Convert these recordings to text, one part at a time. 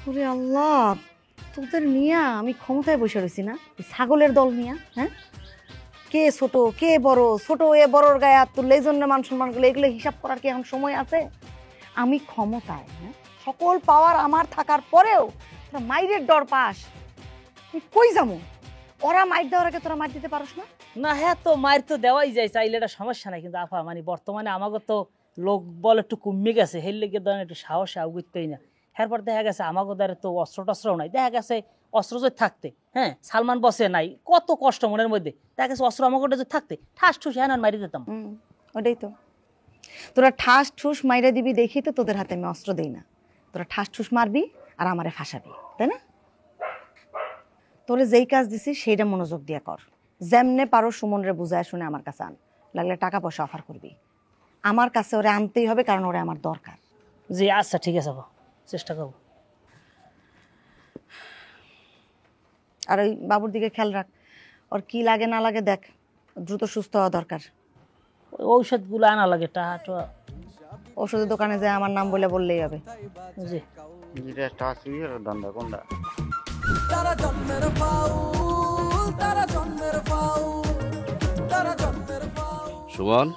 ওরে আল্লাহ, তোদের নিয়া আমি ক্ষমতায় বসে রয়েছি না, ছাগলের দল নিয়া। হ্যাঁ, কে ছোট কে বড়, ছোট এ বড়র গায়ে হাত তুললে এই জন্য মান সম্মান করলে, এগুলো হিসাব করার কি এখন সময় আছে? আমি ক্ষমতায়, হ্যাঁ, সকল পাওয়ার আমার থাকার পরেও তোরা মাইরের ডর পাস। তুই কই যাবো? ওরা মাইর দেওয়ার আগে তোরা মার দিতে পারস না? না হ্যাঁ, তো মায়ের তো দেওয়াই যায়, চাইলে এটা সমস্যা নাই। কিন্তু আফা মানে বর্তমানে আমাকে তো লোক বল একটু কমে গেছে, হের লেগে ধরেন একটু সাহসে আগুতেই না। এরপর দেখা গেছে আমাকে দ্বারা তো অস্ত্র টস্ত্রও নাই। দেখা গেছে অস্ত্র যদি থাকতে, হ্যাঁ, সালমান বসে নাই, কত কষ্ট মনের মধ্যে, দেখা গেছে অস্ত্র আমাকে যদি থাকতে ঠাস ঠুস হ্যাঁ মারি দিতাম। ওটাই তো, তোরা ঠাস ঠুস মাইরা দিবি দেখি তো তোদের হাতে আমি অস্ত্র দেই না। তোরা ঠাস ঠুস মারবি আর আমারে ফাঁসাবি, তাই না? তোরে যেই কাজ দিছিস সেইটা মনোযোগ দিয়া কর। যেমনে পারো সুমনরে বুঝায় শুনে আমার কাছে আন, লাগলে টাকা পয়সা অফার করবি। আমার কাছে ওরে আনতেই হবে, কারণ ওরে আমার দরকার। জি আচ্ছা ঠিক আছে, চেষ্টা করবো। আর ওই বাবুর দিকে খেয়াল রাখ, ওর কি লাগে না লাগে দেখ, দ্রুত সুস্থ হওয়া দরকার। ঔষধগুলো আনা লাগে, টাকা ওষুধের দোকানে যায় আমার নাম বললেই হবে। জি সুমন,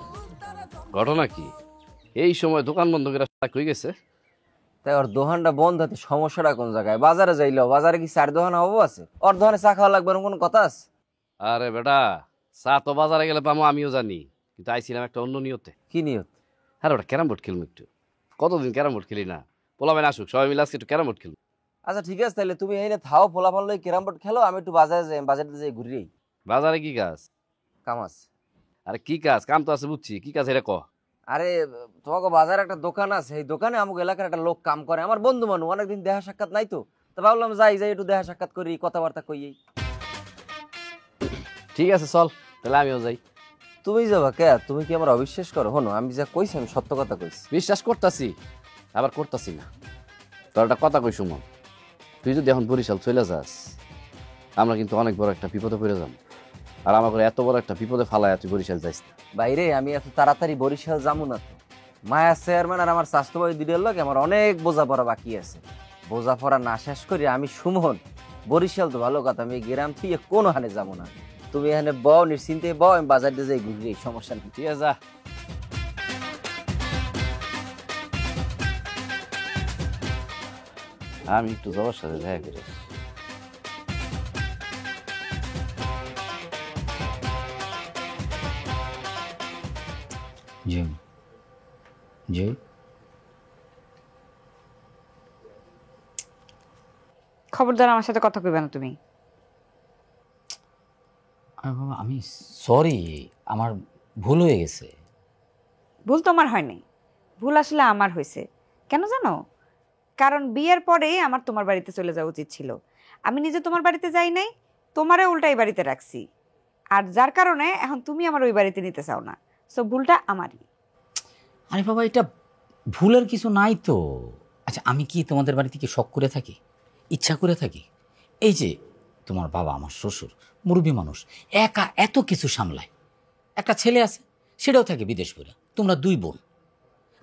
ঘটনা কি? এই সময় দোকান বন্ধ করে কই গেছে? তাই ওর দোকানটা বন্ধ হতে সমস্যাটা কোন জায়গায়? বাজারে যাইলো, বাজারে কি চার দোকান হবো আছে? ওর দোকানে চা খাওয়া লাগবে কোনো কথা আছে? আরে বেটা, চা তো বাজারে গেলে পামো, আমিও জানি, কিন্তু আইছিলাম একটা অন্য নিয়তে। কি নিয়ত? হ্যাঁ, ওটা ক্যারাম বোর্ড খেলবো একটু। কতদিন ক্যারাম বোর্ড খেলি না, পোলাবেন আসুক সবাই মিলে আজকে একটু ক্যারাম বোর্ড খেলবো। আচ্ছা ঠিক আছে, তাহলে তুমি এই থাও, ফলাফল লই ক্যারাম বোর্ড খেলো, আমি একটু বাজারে যাই, বাজারে যাই ঘুরি। বাজারে কি কাজ? কাম আছে। আরে কি কাজ? কাম তো আছে বুঝছি, কি কাজ এটা ক। আরে তোমাকে বাজারে একটা দোকান আছে, এই দোকানে আমাকে এলাকার একটা লোক কাম করে, আমার বন্ধু মানুষ, অনেকদিন দেখা সাক্ষাৎ নাই তো, তো ভাবলাম যাই যাই একটু দেখা সাক্ষাৎ করি, কথাবার্তা কই। ঠিক আছে চল, তাহলে আমিও যাই। তুমি যাবা কে? তুমি কি আমার অবিশ্বাস করো? হনো, আমি যা কইছি আমি সত্য কথা কইছি। বিশ্বাস করতাছি আবার করতাছি না। তোর একটা কথা কই সুমন, তুই যদি এখন বরিশাল চলে যাস, আমরা কিন্তু অনেক বড় একটা বিপদে পড়ে যাম। আর আমাকে এত বড় একটা বিপদে ফালায় তুই বরিশাল যাইস না। বাইরে আমি এত তাড়াতাড়ি বরিশাল যাবো না তো। মায়া চেয়ারম্যান আর আমার স্বাস্থ্য ভাই দুইটার লোক আমার অনেক বোঝাপড়া বাকি আছে। বোঝাপড়া না শেষ করি আমি সুমন বরিশাল তো ভালো কথা, আমি গ্রাম থেকে কোনো হানে যাবো না। তুমি এখানে বও, নিশ্চিন্তে বও, আমি বাজার দিয়ে যাই ঘুরি, সমস্যা নেই। ঠিক আছে যা। আমি একটু জবার সাথে দেখা করি। জি জি, খবরদার আমার সাথে কথা কইবে না তুমি। বাবা আমি সরি, আমার ভুল হয়ে গেছে। ভুল তোমার হয়নি, ভুল আসলে আমার হয়েছে। কেন জানো? কারণ বিয়ের পরে আমার তোমার বাড়িতে চলে যাওয়া উচিত ছিল। আমি নিজে তোমার বাড়িতে যাই নাই, তোমারে উল্টাই বাড়িতে রাখছি। আর যার কারণে এখন তুমি আমার ওই বাড়িতে নিতে চাও না, সো ভুলটা আমারই। আরে বাবা, এটা ভুলের কিছু নাই তো। আচ্ছা, আমি কি তোমাদের বাড়ি থেকে শখ করে থাকি, ইচ্ছা করে থাকি? এই যে তোমার বাবা, আমার শ্বশুর মুরব্বী মানুষ, একা এত কিছু সামলায়। একটা ছেলে আছে, সেটাও থাকে বিদেশ করে, তোমরা দুই বোন।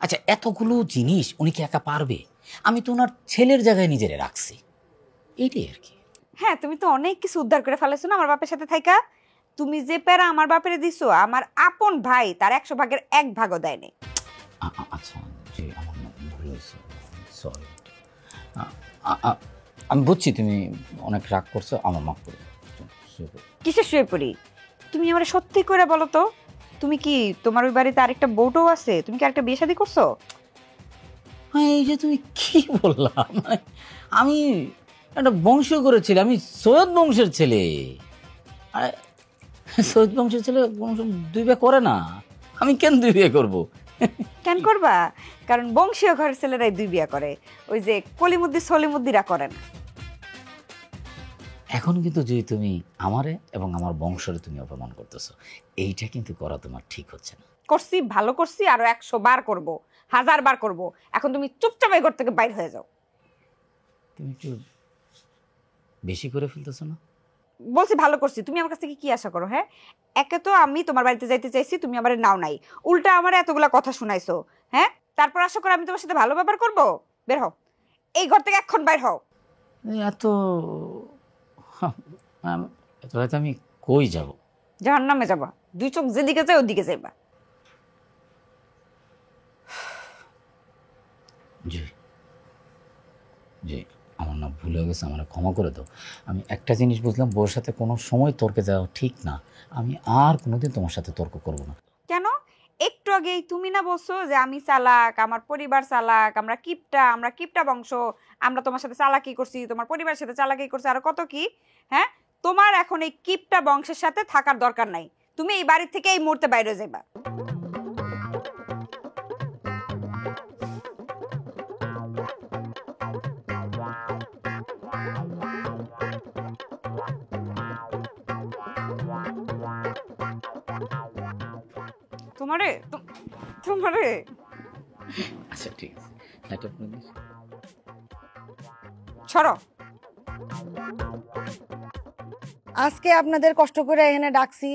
আচ্ছা, এতগুলো জিনিস উনি কি একা পারবে? আমি তো ওনার ছেলের জায়গায় নিজেরে রাখছি, এইটাই আর কি। হ্যাঁ, তুমি তো অনেক কিছু উদ্ধার করে ফেলেছো না আমার বাপের সাথে থাইকা। তুমি যে প্যারা আমার বাপেরে দিছো, আমার আপন ভাই তার 100 ভাগের 1 ভাগও দেয়নি। আচ্ছা জি, আমার ভুল হয়েছে, সরি। আমি বুঝছি তুমি অনেক রাগ করছো, আমার মাফ করে দাও। কিসে শুয়ে পড়ি? তুমি আমার সত্যি করে বলো তো, তুমি কি তোমার ওই বাড়িতে আরেকটা বউটাও আছে? তুমি কি আরেকটা বিয়ে শাদী করছো? এই যে তুমি কি বললাম, আমি একটা বংশ করেছিলাম, আমি সৈয়দ বংশের ছেলে। আর সৈয়দ বংশের ছেলে বংশ দুই বিয়ে করে না, আমি কেন দুই বিয়ে করবো? কেন করবা? কারণ বংশীয় ঘরের ছেলেরাই 2 বিয়ে করে, ওই যে কলিমুদ্দি সলিমুদ্দিরা করে না। এখন কিন্তু যদি তুমি আমারে এবং আমার বংশরে তুমি অপমান করতেছো, এইটা কিন্তু করা তোমার ঠিক হচ্ছে না। করছি, ভালো করছি, আরো 100 বার করব, 1000 বার করব। এখন তুমি চুপচাপ এই ঘর থেকে বাইর হয়ে যাও। তুমি একটু বেশি করে ফেলতেছো না? বলছি ভালো করছি, তুমি আমার কাছ থেকে কি আশা করো? হ্যাঁ, একে তো আমি তোমার বাড়িতে যাইতে চাইছি, তুমি আমার নাও নাই, উল্টা আমার এতগুলা কথা শুনাইছো। হ্যাঁ, তারপর আশা করো আমি তোমার সাথে ভালো ব্যবহার করব? বের হও এই ঘর থেকে, এখন বাইর হও। এত এত রাতে আমি কই যাব? জাহান্নামে যাবা, 2 চোখ যেদিকে যায় ওদিকে যাইবা। জি জি, আমার না ভুল হয়ে গেছে, আমার ক্ষমা করে দাও। আমি একটা জিনিস বুঝলাম, বউর সাথে কোনো সময় তর্কে যাওয়া ঠিক না। আমি আর কোনোদিন তোমার সাথে তর্ক করব না। কেন? একটু আগেই তুমি না বলছো যে আমি চালাক, আমার পরিবার চালাক, আমরা কিপটা বংশ, আমরা তোমার সাথে চালাকি করছি, তোমার পরিবারের সাথে চালাকি করছি, আর কত কি। হ্যাঁ, তোমার এখন এই কিপটা বংশের সাথে থাকার দরকার নাই। তুমি এই বাড়ি থেকে এই মুহূর্তে বাইরে যাইবা। তোমারে তোমারে আচ্ছা ঠিক আছে, লাইট অফ করে দিস। ছড়ো। আজকে আপনাদের কষ্ট করে এখানে ডাকছি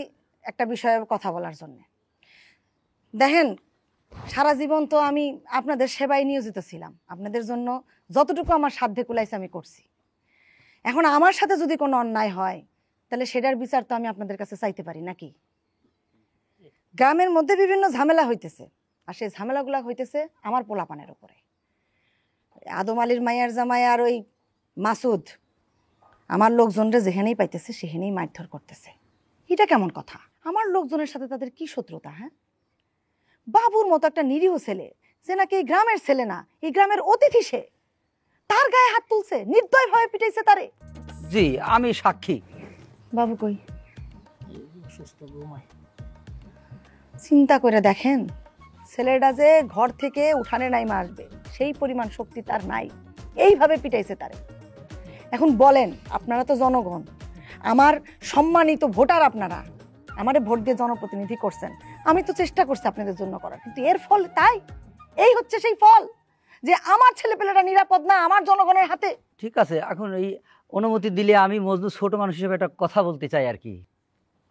একটা বিষয়ে কথা বলার জন্য। দেখেন, সারা জীবন তো আমি আপনাদের সেবায় নিয়োজিত ছিলাম, আপনাদের জন্য যতটুকু আমার সাধ্যে কুলাইছে আমি করছি। এখন আমার সাথে যদি কোনো অন্যায় হয় তাহলে সেটার বিচার তো আমি আপনাদের কাছে চাইতে পারি নাকি? গ্রামের মধ্যে বিভিন্ন ঝামেলা হইতেছে, আর সেই ঝামেলাগুলো হইতেছে আমার পোলাপানের উপরে। আদম আলীর মাইয়ার জামাই আর ওই মাসুদ আমার লোকজনরা যেখানেই পাইতেছে সেখানেই মারধর করতেছে। এটা কেমন কথা? আমার লোকজনের সাথে তাদের কি শত্রুতা? হ্যাঁ, বাবুর মতো একটা নিরীহ ছেলে, যে নাকি এই গ্রামের ছেলে না, এই গ্রামের অতিথি, সে তার গায়ে হাত তুলছে, নির্দয় ভাবে পিটাইছে তারে। জি, আমি সাক্ষী। বাবু কই? চিন্তা করে দেখেন, ছেলেটা যে ঘর থেকে উঠানে নাইমা আসবে সেই পরিমাণ শক্তি তার নাই, এইভাবে পিটাইছে তারে। এখন বলেন, আপনারা তো জনগণ, আমার সম্মানিত ভোটার, আপনারা আমারে ভোট দিয়ে জনপ্রতিনিধি করছেন, আমি তো চেষ্টা করছি আপনাদের জন্য করার, কিন্তু এর ফল তাই, এই হচ্ছে সেই ফল যে আমার ছেলেপেলেরা নিরাপদ না আমার জনগণের হাতে। ঠিক আছে, এখন এই অনুমতি দিলে আমি মজনু ছোট মানুষ হিসেবে একটা কথা বলতে চাই আর কি।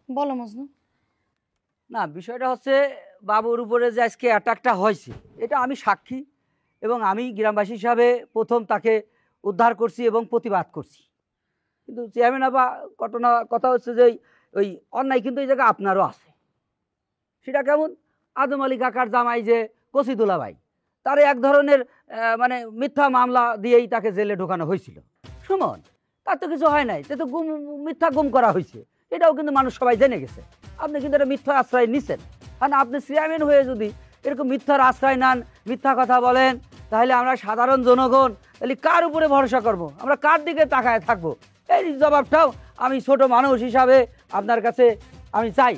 বলো মজনু। না, বিষয়টা হচ্ছে বাবুর উপরে যে আজকে অ্যাটাকটা হয়েছে এটা আমি সাক্ষী, এবং আমি গ্রামবাসী হিসাবে প্রথম তাকে উদ্ধার করছি এবং প্রতিবাদ করছি। কিন্তু চেয়ারম্যান আবার কথা হচ্ছে যে ওই অন্যায় কিন্তু এই জায়গায় আপনারও আছে। সেটা কেমন? আদম আলী কাকার জামাই যে কসিদুল্লা ভাই, তারে এক ধরনের মানে মিথ্যা মামলা দিয়েই তাকে জেলে ঢোকানো হয়েছিল। সুমন, তার তো কিছু হয় নাই, সে তো মিথ্যা গুম করা হয়েছে, এটাও কিন্তু মানুষ সবাই জেনে গেছে। আপনি কিন্তু একটা মিথ্যা আশ্রয় নিছেন, কারণ আপনি চেয়ারম্যান হয়ে যদি এরকম মিথ্যার আশ্রয় নেন, মিথ্যা কথা বলেন, তাহলে আমরা সাধারণ জনগণ তাহলে কার উপরে ভরসা করব? আমরা কার দিকে তাকায় থাকবো? এই জবাবটাও আমি ছোট মানুষ হিসাবে আপনার কাছে আমি চাই।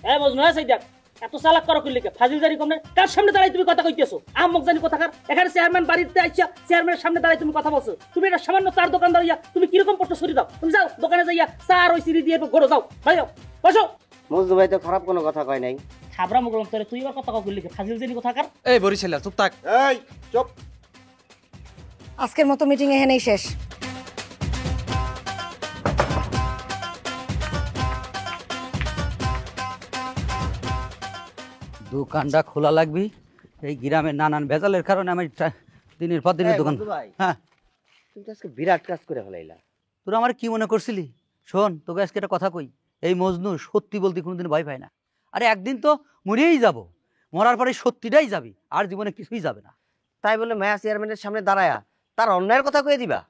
হ্যাঁ মজনু, হ্যাঁ সেই দেখ, এত চালাক করো করলি ফাজিলদারি কম না। কার সামনে দাঁড়াই তুমি কথা কইতেছো? আহমক জানি কথাকার, এখানে চেয়ারম্যান বাড়িতে আইছা, চেয়ারম্যানের সামনে দাঁড়াই তুমি কথা বলছো। তুমি এটা সামান্য চার দোকানদার ইয়া, তুমি কিরকম পড়তো সরি দাও। তুমি যাও দোকানে যাইয়া চার ওই সিঁড়ি দিয়ে ঘোরো, যাও ভাই, যাও বসো। মজনু ভাই তো খারাপ কোনো কথা কয় নাই। খাবরা মুগলাম তোরে, তুই এবার কথা করলি ফাজিল জানি কথাকার। এই বরিশাল চুপ থাক। এই চুপ। আজকের মতো মিটিং এখানেই শেষ। দোকানটা খোলা লাগবে, এই গ্রামের নানান ভেজালের কারণে আমি দিনের পর দিনের দোকান। ভাই, হ্যাঁ, তুমি তো আজকে বিরাট কাজ করে ফেলাইলা। তোরা আমার কি মনে করছিলি? শোন, তোকে আজকে একটা কথা কই, এই মজনু সত্যি বলতে কোনোদিন ভয় পায় না। আরে একদিন তো মরেই যাব, মরার পরে সত্যিটাই যাবি, আর জীবনে কিছুই যাবে না। তাই বলে মায়া চেয়ারম্যানের সামনে দাঁড়ায়া তার অন্যায়ের কথা কয়ে দিবা?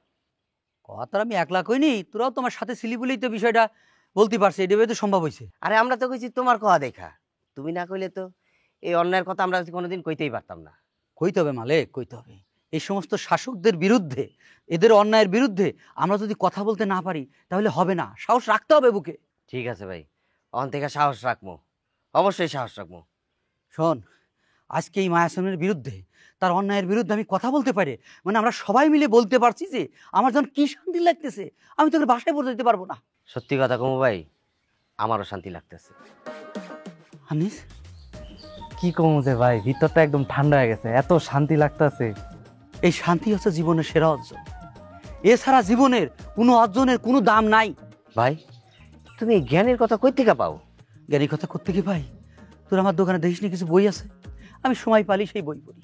কথা আমি একলা কইনি, তোরাও তোমার সাথে ছিলি বলেই তো বিষয়টা বলতে পারছি, এটা তো সম্ভব হয়েছে। আরে আমরা তো কইছি তোমার কথা দেখা, তুমি না কইলে তো এই অন্যায়ের কথা আমরা কোনোদিন কইতেই পারতাম না। কইতে হবে মালিক, কইতে হবে। এই সমস্ত শাসকদের বিরুদ্ধে, এদের অন্যায়ের বিরুদ্ধে আমরা যদি কথা বলতে না পারি তাহলে হবে না, সাহস রাখতে হবে বুকে। ঠিক আছে ভাই, অন থেকে সাহস রাখবো, অবশ্যই সাহস রাখবো। শোন, আজকে এই মায়াসনের বিরুদ্ধে, তার অন্যায়ের বিরুদ্ধে আমি কথা বলতে পারি, মানে আমরা সবাই মিলে বলতে পারছি যে আমার যখন কি শান্তি লাগতেছে, আমি তোকে বাসায় পড়ে যেতে পারবো না। সত্যি কথা কমু ভাই, আমারও শান্তি লাগতেছে। আনিস, কি কমু যে ভাই, ভিতরটা একদম ঠান্ডা হয়ে গেছে, এত শান্তি লাগতেছে। এই শান্তি হচ্ছে জীবনের সেরা অর্জন, এছাড়া জীবনের কোনো অর্জনের কোনো দাম নাই। ভাই, তুমি এই জ্ঞানের কথা কই থেকে পাও? জ্ঞানী কথা করতে কি ভাই, তোর আমার দোকানে দেখিস নি কিছু বই আছে, আমি সময় পালি সেই বই পড়ি।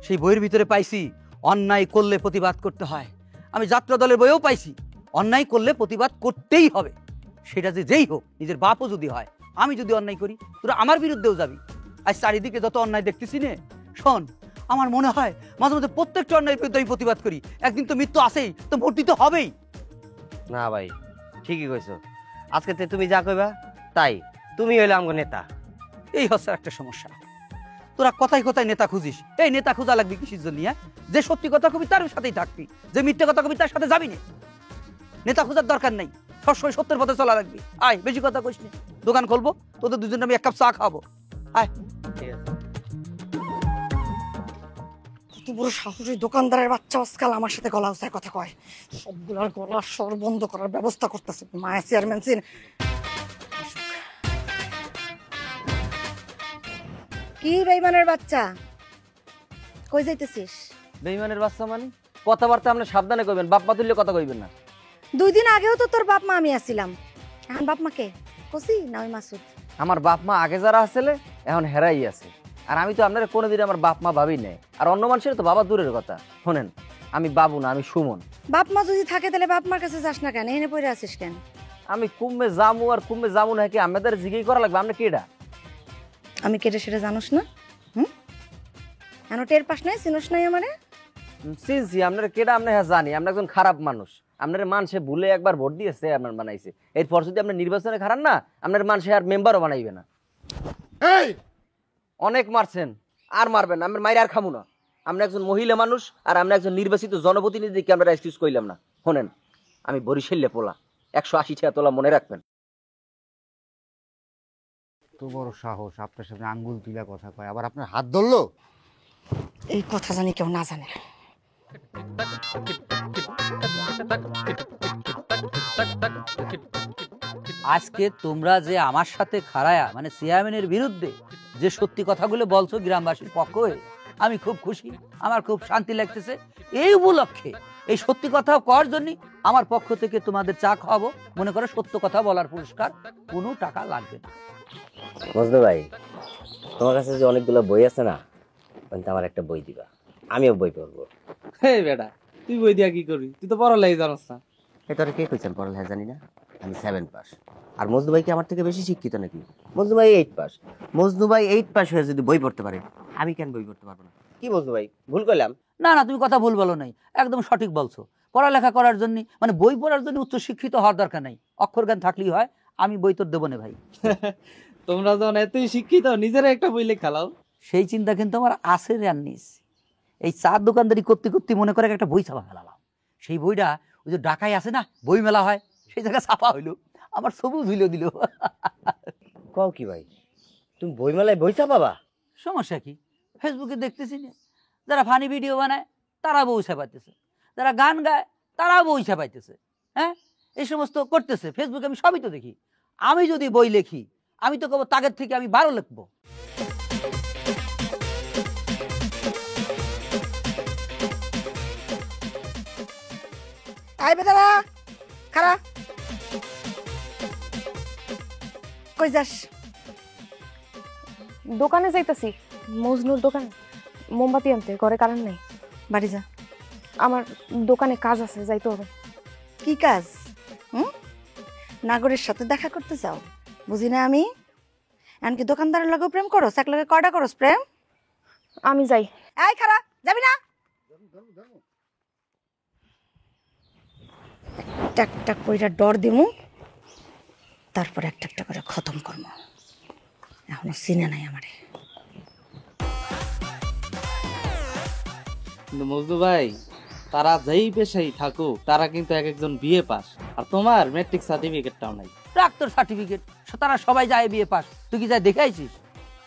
সেই বইয়ের ভিতরে পাইছি অন্যায় করলে প্রতিবাদ করতে হয়, আমি যাত্রা দলের বইও পাইছি, অন্যায় করলে প্রতিবাদ করতেই হবে, সেটা যে যেই হোক, নিজের বাপও যদি হয়। আমি যদি অন্যায় করি তোরা আমার বিরুদ্ধেও যাবি। আজ চারিদিকে যত অন্যায় দেখতেছি নে, শোন, আমার মনে হয় মাঝে মাঝে প্রত্যেকটা অন্যায়ের বিরুদ্ধে আমি প্রতিবাদ করি। একদিন তো মৃত্যু আসেই, তো ভর্তি তো হবেই। না ভাই, ঠিকই কইছো। আজকে তুমি যা কইবা তাই, তুমি হইলে আমগো নেতা। এই হচ্ছে একটা সমস্যা, তোরা কথায় কথায় নেতা খুঁজিস। এই নেতা খোঁজা লাগবে কিসের জন্য? যে সত্যি কথা কবি তার সাথেই থাকবি, যে মিথ্যে কথা কবি তার সাথে যাবি না। নেতা খোঁজার দরকার নাই, সবসময় সত্যের পথে চলা রাখবি। আয়, বেশি কথা কইস না, দোকান খুলবো, তোদের দুজন আমি এক কাপ চা খাবো। আয়। ঠিক আছে। কত বড় সাহসী দোকানদারের বাচ্চা আজকাল আমার সাথে গলা উঁচায় কথা কয়। সবগুলার গলার স্বর বন্ধ করার ব্যবস্থা করতেছে মায়া চেয়ারম্যান সিন। কি বেইমানের বাচ্চা, কই যাইতেছিস? বেঈমানের বাচ্চা মানে? কথাবার্তা আপনি সাবধানে কইবেন, বাপ মা তুললে কথা কইবেন না। 2 দিন আগেও তো তোর বাপ মা আমি আসছিলাম, এখন বাপ মা কে কসি না ওই মাসুদ? আমার বাপ মা আগে যারা আসলে এখন হেরাই আছে, আর আমি তো আপনারা কোনোদিন আমার বাপ মা ভাবি নাই, আর অন্য মানুষের তো বাবা দূরের কথা। শোনেন, আমি বাবু না, আমি সুমন। বাপ মা যদি থাকে তাহলে বাপ মার কাছে যাস না কেন? এনে পড়ে আছিস কেন? আমি কুম্ভে যামু আর কুম্ভে যামু না কি আমাদের জিজ্ঞেস করা লাগবে? আপনি কেডা? আমি কেটে সেটা জানোস না? এন টের পাস নাই, চিনোস নাই আমারে? চিনছি আপনার কেডা, আপনি হ্যাঁ জানি। আপনি একজন খারাপ মানুষ, আপনার মানুষে ভুলে একবার ভোট দিয়েছে, আপনার বানাইছে। এরপর যদি আপনি নির্বাচনে খারাপ না, আপনার মানুষে আর মেম্বারও বানাইবে না। অনেক মারছেন, আর মারবেন, আমি মাইরে আর খামু না। আমরা একজন মহিলা মানুষ, আর আমরা একজন নির্বাচিত জনপ্রতিনিধিকে আমরা এক্সকিউজ কইলাম না। শোনেন, আমি বরিশালে পোলা, 180 টাকা তোলা, মনে রাখবেন। তো বড় সাহস, আপনার সামনে আঙ্গুল তুলা কথা কয়, আবার আপনার হাত ধরলো। এই কথা জানি কেউ না জানে। আজকে তোমরা যে আমার সাথে খাড়ায়া মানে চেয়ারম্যানের বিরুদ্ধে যে সত্যি কথাগুলো বলছো গ্রামবাসীর পক্ষ হয়ে, আমি খুব খুশি, আমার খুব শান্তি লাগতেছে। এই উপলক্ষে এই সত্যি কথা করার জন্য আমার পক্ষ থেকে তোমাদের চা খাওয়াবো। মনে করো সত্য কথা বলার পুরস্কার, কোনো টাকা লাগবে না। বুঝতে ভাই, তোমার কাছে যে অনেকগুলো বই আছে না, কিন্তু আমার একটা বই দিবা, আমিও বই পড়বো। হে বেটা, তুই বই দিয়া কি করবি? তুই তো পড়ালেই জানোস না। এটা কে কইছেন পড়ালেখা জানি না? আমি 7 পাস। আর মজনু ভাই কি আমার থেকে বেশি শিক্ষিত নাকি? মজনু ভাই 8 পাস। মজনু ভাই 8 পাস হয়ে যদি বই পড়তে পারে, আমি কেন বই পড়তে পারবো না? কি মজনু ভাই, ভুল কইলাম? না না, তুমি কথা ভুল বলো নাই, একদম সঠিক বলছো। পড়ালেখা করার জন্য মানে বই পড়ার জন্য উচ্চ শিক্ষিত হওয়ার দরকার নাই, অক্ষর জ্ঞান থাকলেই হয়। আমি বই তোর দেবো না ভাই। তোমরা যখন এতই শিক্ষিত, নিজেরা একটা বই লেখা লাও। সেই চিন্তা কিন্তু আমার আছে রে আনিস। এই চার দোকানদারি করতে করতে মনে করে একটা বই ছাপা ফেলালাম। সেই বইটা ওই যে ঢাকায় আছে না বই মেলা হয়, সেই জায়গায় ছাপা হইলো, আমার সবুজ হইলো দিল। কও কি ভাই, তুমি বই মেলায় বই ছাপাবা? সমস্যা কি? ফেসবুকে দেখতেছি না, যারা ফানি ভিডিও বানায় তারা বই ছাপাইতেছে, যারা গান গায় তারাও বই ছাপাইতেছে। হ্যাঁ, এই সমস্ত করতেছে ফেসবুকে, আমি সবই তো দেখি। আমি যদি বই লেখি, আমি তো কব তাগের থেকে আমি 12 লিখবো। আই বেদারা খারা, কই যাস? দোকানে যাইতেছি, মজনুর দোকানে মোমবাতি আনতে, ঘরে কারেন্ট নেই। বাড়ি যা, আমার দোকানে কাজ আছে, যাইতে হবে। কি কাজ? নাগরের সাথে দেখা করতে চাও? বুঝি না আমি। এমনকি দোকানদারের লগে প্রেম করো? এক লগে কয়টা করো প্রেম? আমি যাই। এই খারা, যাবি না? একটা একটা কইরা ডর দিমু, তারপর একটা একটা করে খতম করবো। এখনো চিনে নাই আমারে। কিন্তু মজনু ভাই, তারা যেই পেশাই থাকুক, তারা কিন্তু এক একজন বিএ পাস, আর তোমার ম্যাট্রিক সার্টিফিকেটটাও নাই। রাখ তোর সার্টিফিকেট, তারা সবাই যায় বিয়ে পাস, তুই কি যাই দেখে আইছিস?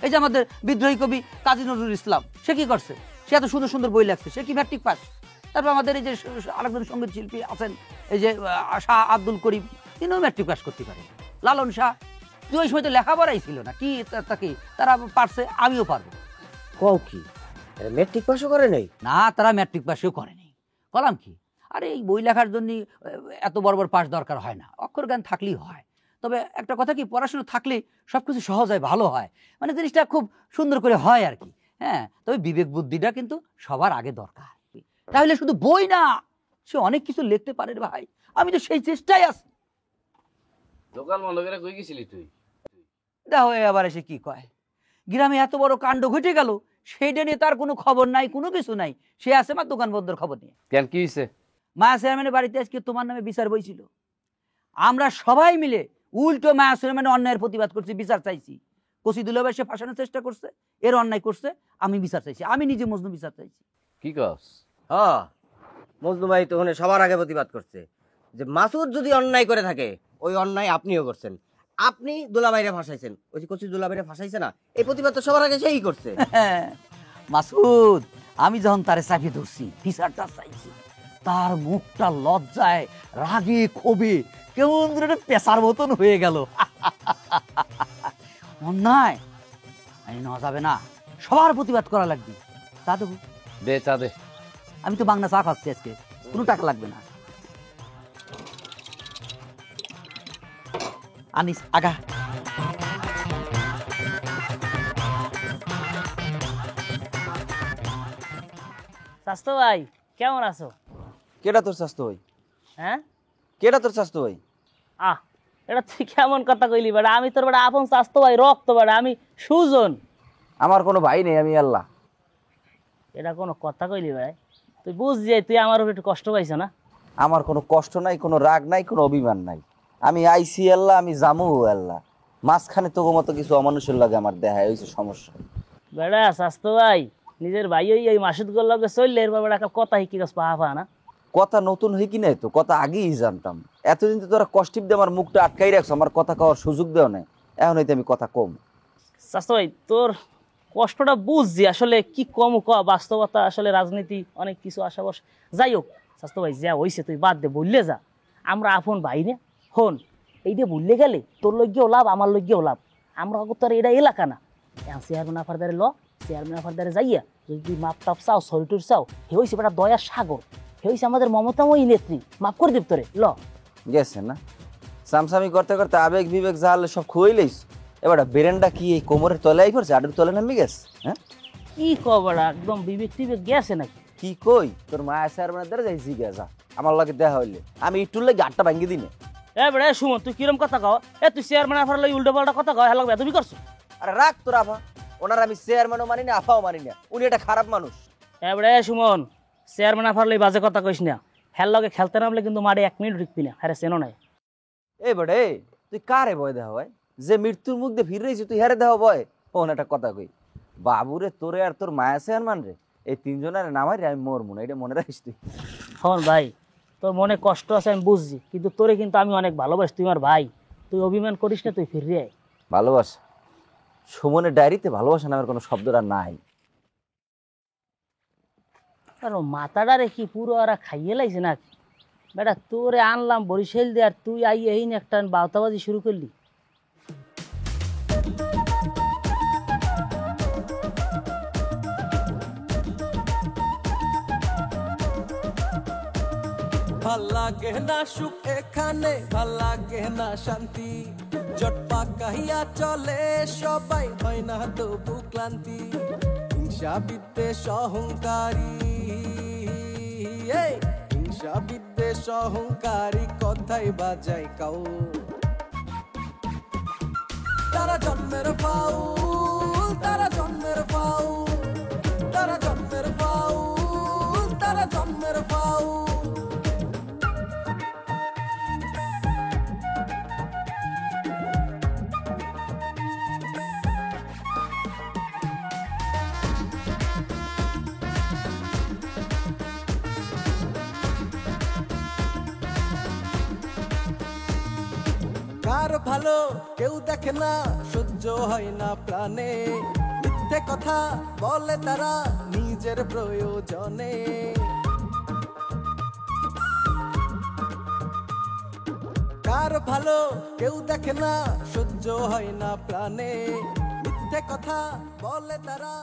এই যে আমাদের বিদ্রোহী কবি কাজী নজরুল ইসলাম, সে কি করছে? সে এত সুন্দর সুন্দর বই লাগছে, সে কি ম্যাট্রিক পাস? তারপর আমাদের এই যে আরেকজন সঙ্গীত শিল্পী আছেন, এই যে শাহ আব্দুল করিম, তিনিও ম্যাট্রিক পাস করতে পারে। লালন শাহ, তুই ওই সময় তো লেখাপড়াই ছিল না, কি তাকে তারা পারছে, আমিও পারবো। কও কি, মেট্রিক পাসও করে নাই? না, তারা ম্যাট্রিক পাসও করেনি। কলাম কি, আরে এই বই লেখার জন্য এত বড় বড় পাস দরকার হয় না, অক্ষর জ্ঞান থাকলেই হয়। তবে একটা কথা কি, পড়াশোনা থাকলে সবকিছু সহজ হয়, ভালো হয়, মানে জিনিসটা খুব সুন্দর করে হয় আর কি। হ্যাঁ, তবে বিবেক বুদ্ধিটা কিন্তু সবার আগে দরকার। তাহলে শুধু বই না, সে অনেক কিছু লিখতে পারে রে ভাই, আমি তো সেই চেষ্টায় আছি। দোকান বন্ধ করে কই গেছিলি তুই? দেখো এবার এসে কি কয়, গ্রামে এত বড় কাণ্ড ঘটে গেল, সেইটা নিয়ে তার কোনো খবর নাই, কোনো কিছু নাই, সে আছে আমার দোকান বন্ধের খবর নিয়ে। কেন, কি হয়েছে? মায়া চেয়ারম্যানের বাড়িতে আজকে তোমার নামে বিচার বইছিল, আমরা সবাই মিলে উল্টো মায়া চেয়ারম্যানের অন্যায়ের প্রতিবাদ করছি, বিচার চাইছি। কচি দুলাভাই সে ফাঁসানোর চেষ্টা করছে, এর অন্যায় করছে, আমি বিচার চাইছি, আমি নিজে মজনু বিচার চাইছি। কি কস? হ্যাঁ, মজনু ভাই তো ওখানে সবার আগে প্রতিবাদ করছে যে মাসুদ যদি অন্যায় করে থাকে ওই অন্যায় আপনিও করছেন, আপনি দুলাভাইরে ফাঁসাইছেন, ওই যে কচি দুলাভাইরে ফাঁসাইছে না, এই প্রতিবাদ তো সবার আগে সেই করছে। মাসুদ, আমি যখন তারে চাপি ধরছি, বিচারটা চাইছি, তার মুখটা লজ্জায় রাগে ক্ষোভে কেমন পেশার মতন হয়ে গেল। অন্যায় আমি নেওয়া যাবে না, সবার প্রতিবাদ করা লাগবে। চা দেবো? দে চা দে। আমি তো বাংলা চা খাচ্ছি আজকে, কোনো টাকা লাগবে না। আনিস আগা। স্বাস্থ্য ভাই কেমন আছো? কেডা তোর স্বাস্থ্য ভাই? হ্যাঁ, কেডা তোর স্বাস্থ্য ভাই? আহ, এটা তুই কেমন কথা কইলি বেটা? আমি তোর বেটা আপন স্বাস্থ্য ভাই, রক্ত বেটা, আমি সুজন। আমার কোনো ভাই নেই, আমি আল্লাহ। এটা কোনো কথা কইলি ভাই? তুই বুঝছি তুই আমার উপর একটু কষ্ট পাইছ না? আমার কোনো কষ্ট নাই, কোনো রাগ নাই, কোনো অভিমান নাই। আমি আইসি আল্লাহ, আমি জামু আল্লাহ। মাঝখানে তোর মতো কিছু অমানুষের লাগে আমার দেখা হয়েছে সমস্যা। বেটা স্বাস্থ্য ভাই, নিজের ভাই ওই এই মাসুদ গোল লগে চললে এরপর বেটা কথা শিখি গেছ পাহা না। কথা নতুন হই কি নাই তো, কথা আগেই জানতাম। এতদিন তো তোরা কষ্টিপ দিয়ে আমার মুখটা আটকাই রাখছো, আমার কথা কওয়ার সুযোগ দেও নাই। এখন হইতে আমি কথা কম। স্বাস্থ্য ভাই তোর কষ্টটা বুঝছি, আসলে কি কম ক, বাস্তবতা আসলে রাজনীতি অনেক কিছু আশাবাস। যাই হোক স্বাস্থ্য ভাই, যা হইছে তুই বাদ দে, বললে যা। আমরা আপন ভাই নে, হন এই দিয়ে বললে গেলে তোর লগ্যেও লাভ, আমার লগ্যেও লাভ। আমরা তো আর এটা এলাকা না। এখন চেয়ারম্যান আফার দ্বারে চেয়ারম্যান আফার দ্বারে যাইয়া যদি তুই মাপ টাপ চাও, সরিটুর চাও, হে হইছে বেটা দয়ার সাগর, হে হইছে আমাদের মমতাময়ী নেত্রী, মাফ করে দিব তোরে। গেছে না সামসামি করতে করতে আবেগ বিবেক জাল সব খুঁই লইস। এবার বেরেন্ডা কি এই কোমরের তলায় পড়ছে, আডুর তলে নামি গেছে? হ্যাঁ কি কবড়া, একদম বিবেক টিবেক গেছে নাকি? কি কই, তোর মায়া চেয়ারম্যানের দ্বারা যাই জিজ্ঞা যা, আমার লাগে দেখা হইলে আমি একটুর লাগে আটটা ভাঙ্গি দিনে। এ বেড়া সুমন, তুই কিরম কথা কও? তুই চেয়ারম্যান আফার লই উল্টো পাল্টা কথা কও, হ্যাঁ লাগবে তুমি করছো? আরে রাখ তোর আফা, ওনার আমি চেয়ারম্যানও মানি না, আফাও মানি না, উনি একটা খারাপ মানুষ। বেড়া সুমন, চেয়ারম্যান আফার লই বাজে কথা কইস না। হ্যার লগে খেলতে নামলে কিন্তু মাঠে 1 মিনিট ঢুকবি না, হ্যাঁ চেনো নাই। এই বেড়ে তুই কারে ভয় দেওয়া হয়? যে মৃত্যুর মুখ দিয়ে ফিরে রয়েছি তুই হারে দেওয়া ভয়? ওন একটা কথা কই, বাবুরে তোরে আর তোর মায়া চেয়ারম্যান রে, এই তিনজনের নামাই রে আমি মরমু না, এটা মনে রাখিস তুই। হন ভাই, তোর মনে কষ্ট আছে আমি বুঝছি, কিন্তু তোরে কিন্তু আমি অনেক ভালোবাসি, তুই আমার ভাই, তুই অভিমান করিস না, তুই ফিরে আয়। ভালোবাসা, সুমনের ডায়েরিতে ভালোবাসা নামের কোনো শব্দটা নাই। আর মাথাটা রেখি পুরো ওরা খাইয়ে লাইছে নাকি? বেটা তোরে আনলাম বরিশাল দিয়ে, আর তুই আই এই একটা বাউতাবাজি শুরু করলি। ভাল লাগে না সুখ এখানে, ভাল লাগে না শান্তি, জট পাকাইয়া চলে সবাই, হয় না তবু ক্লান্তি। হিংসা বিদ্বেষ অহংকারী, হিংসা বিদ্বেষ অহংকারী কথাই বাজাই কাউ। তারা জন্মের ফাউল, তারা জন্মের ফাউল, তারা জন্মের ফাউল, তারা জন্মের ফাউল। কার ভালো কেউ দেখে না, সহ্য হয় না প্রাণে, মিথ্যে কথা বলে তারা নিজের প্রয়োজনে। কার ভালো কেউ দেখে না, সহ্য হয় না প্রাণে, মিথ্যে কথা বলে তারা।